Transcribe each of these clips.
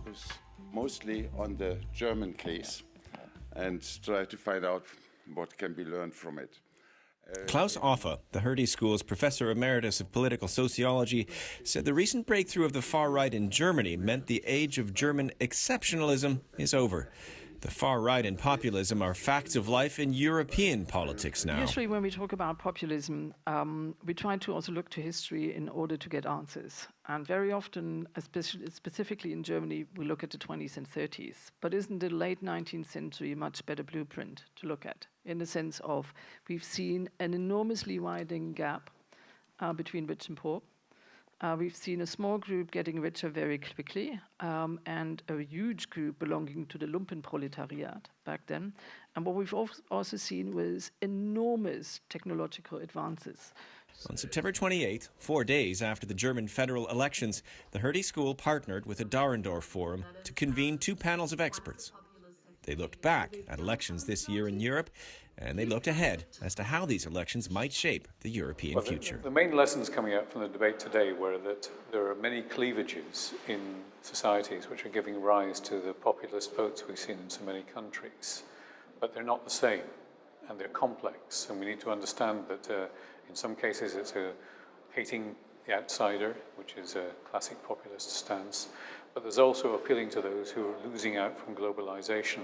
focus mostly on the German case and try to find out what can be learned from it. Klaus Offe, the Hertie School's Professor Emeritus of Political Sociology, said the recent breakthrough of the far right in Germany meant the age of German exceptionalism is over. The far right and populism are facts of life in European politics now. Usually when we talk about populism, we try to also look to history in order to get answers. And very often, specifically in Germany, we look at the 20s and 30s. But isn't the late 19th century a much better blueprint to look at? In the sense of, we've seen an enormously widening gap between rich and poor. We've seen a small group getting richer very quickly, and a huge group belonging to the Lumpenproletariat back then. And what we've also seen was enormous technological advances. On September 28th, 4 days after the German federal elections, the Hertie School partnered with the Dahrendorf Forum to convene 2 panels of experts. They looked back at elections this year in Europe, and they looked ahead as to how these elections might shape the European future. The main lessons coming out from the debate today were that there are many cleavages in societies which are giving rise to the populist votes we've seen in so many countries. But they're not the same, and they're complex, and we need to understand that in some cases it's a hating the outsider, which is a classic populist stance, but there's also appealing to those who are losing out from globalization.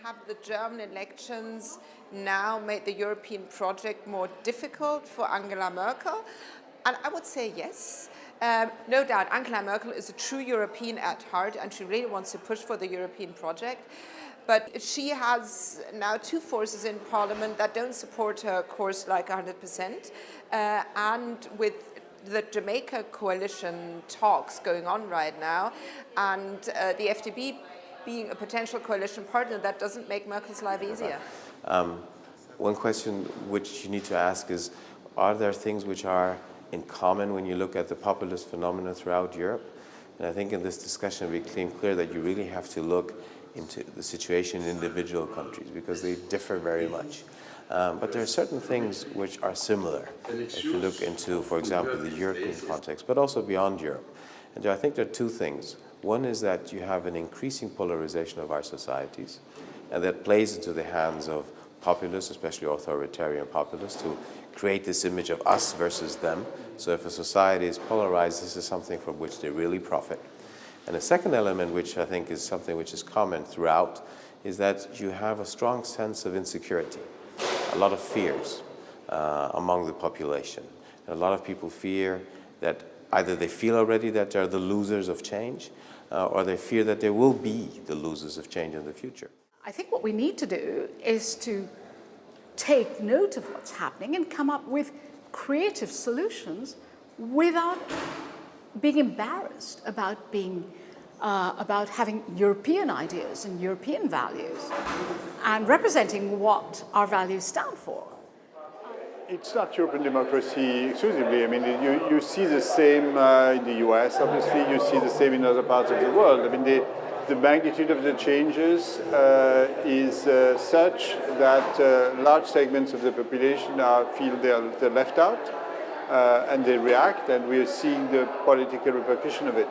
Have the German elections now made the European project more difficult for Angela Merkel? And I would say yes. No doubt, Angela Merkel is a true European at heart, and she really wants to push for the European project. But she has now 2 forces in Parliament that don't support her course like 100%. And with the Jamaica coalition talks going on right now, and the FDP being a potential coalition partner, that doesn't make Merkel's life easier. One question which you need to ask is, are there things which are in common when you look at the populist phenomena throughout Europe? And I think in this discussion it became clear that you really have to look into the situation in individual countries because they differ very much. But there are certain things which are similar if you look into, for example, the European context, but also beyond Europe. And I think there are 2 things. One is that you have an increasing polarization of our societies, and that plays into the hands of populists, especially authoritarian populists, who create this image of us versus them. So if a society is polarized, this is something from which they really profit. And a second element, which I think is something which is common throughout, is that you have a strong sense of insecurity, a lot of fears among the population. And a lot of people fear that either they feel already that they're the losers of change, or they fear that they will be the losers of change in the future. I think what we need to do is to take note of what's happening and come up with creative solutions without being embarrassed about about having European ideas and European values and representing what our values stand for. It's not European democracy exclusively. I mean, you see the same in the US, obviously, you see the same in other parts of the world. I mean, the magnitude of the changes is such that large segments of the population feel they're left out, and they react, and we are seeing the political repercussion of it.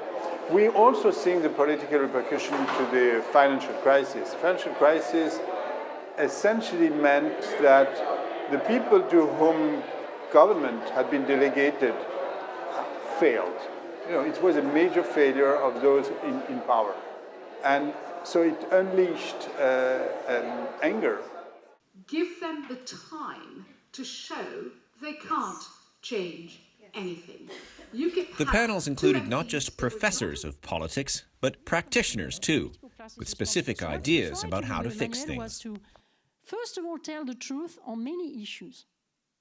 We're also seeing the political repercussion to the financial crisis. Financial crisis essentially meant that the people to whom government had been delegated failed. You know, it was a major failure of those in power. And so it unleashed an anger. Give them the time to show they can't change anything. The panels included not just professors of politics, but practitioners too, with specific ideas about how to fix things. First of all, tell the truth on many issues.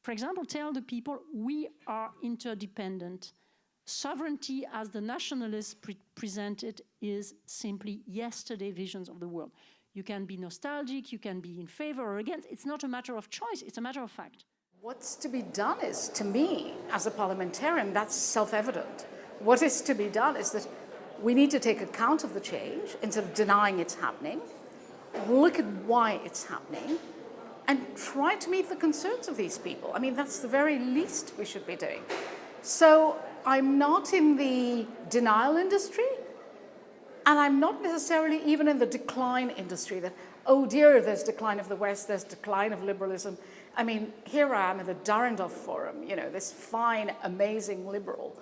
For example, tell the people we are interdependent. Sovereignty, as the nationalists presented, is simply yesterday visions of the world. You can be nostalgic, you can be in favor or against. It's not a matter of choice, it's a matter of fact. What's to be done is, to me, as a parliamentarian, that's self-evident. What is to be done is that we need to take account of the change instead of denying it's happening, look at why it's happening, and try to meet the concerns of these people. I mean, that's the very least we should be doing. So I'm not in the denial industry, And I'm not necessarily even in the decline industry that, oh dear, there's decline of the West, there's decline of liberalism. I mean, here I am at the Dahrendorf Forum, you know, this fine, amazing liberal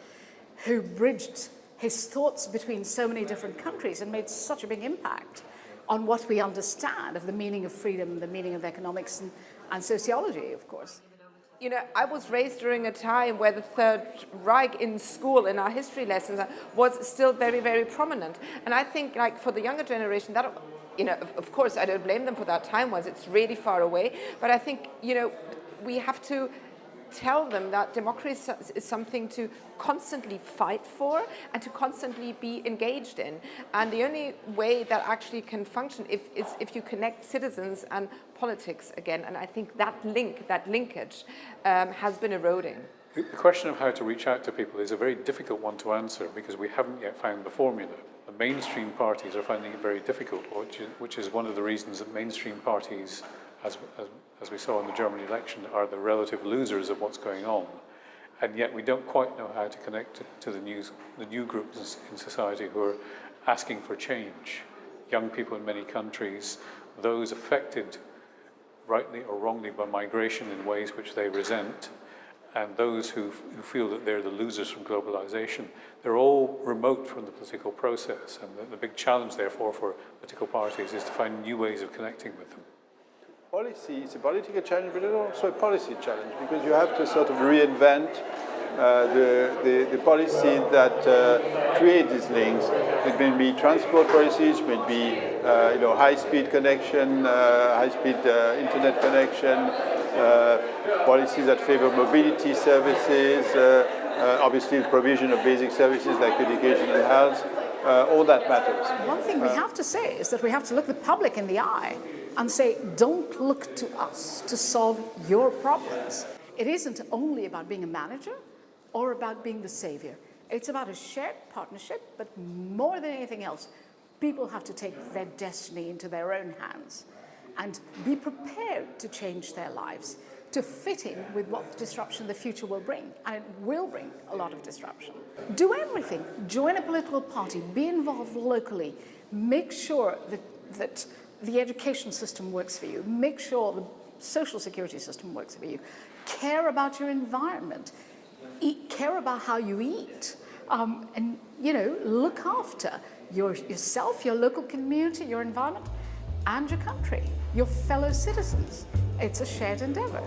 who bridged his thoughts between so many different countries and made such a big impact on what we understand of the meaning of freedom, the meaning of economics and sociology, of course. You know, I was raised during a time where the Third Reich in school, in our history lessons, was still very, very prominent. And I think, like, for the younger generation, that, you know, of course, I don't blame them for that time-wise. It's really far away. But I think, you know, we have to tell them that democracy is something to constantly fight for and to constantly be engaged in. And the only way that actually can function is if you connect citizens and politics again. And I think that linkage has been eroding. The question of how to reach out to people is a very difficult one to answer because we haven't yet found the formula. The mainstream parties are finding it very difficult, which is one of the reasons that mainstream parties, as we saw in the German election, are the relative losers of what's going on. And yet we don't quite know how to connect to the new groups in society who are asking for change. Young people in many countries, those affected rightly or wrongly by migration in ways which they resent, and those who feel that they're the losers from globalization, they're all remote from the political process. And the big challenge, therefore, for political parties is to find new ways of connecting with them. Policy is a political challenge, but it's also a policy challenge because you have to sort of reinvent the policy that create these links. It may be transport policies, it may be you know, high-speed connection, high-speed internet connection, policies that favor mobility services, obviously the provision of basic services like education and health. All that matters. One thing we have to say is that we have to look the public in the eye and say, don't look to us to solve your problems. It isn't only about being a manager or about being the savior. It's about a shared partnership, but more than anything else, people have to take their destiny into their own hands and be prepared to change their lives, to fit in with what disruption the future will bring, and it will bring a lot of disruption. Do everything. Join a political party, be involved locally, make sure that the education system works for you, make sure the social security system works for you, care about your environment, care about how you eat, and, you know, look after yourself, your local community, your environment, and your country, your fellow citizens. It's a shared endeavor.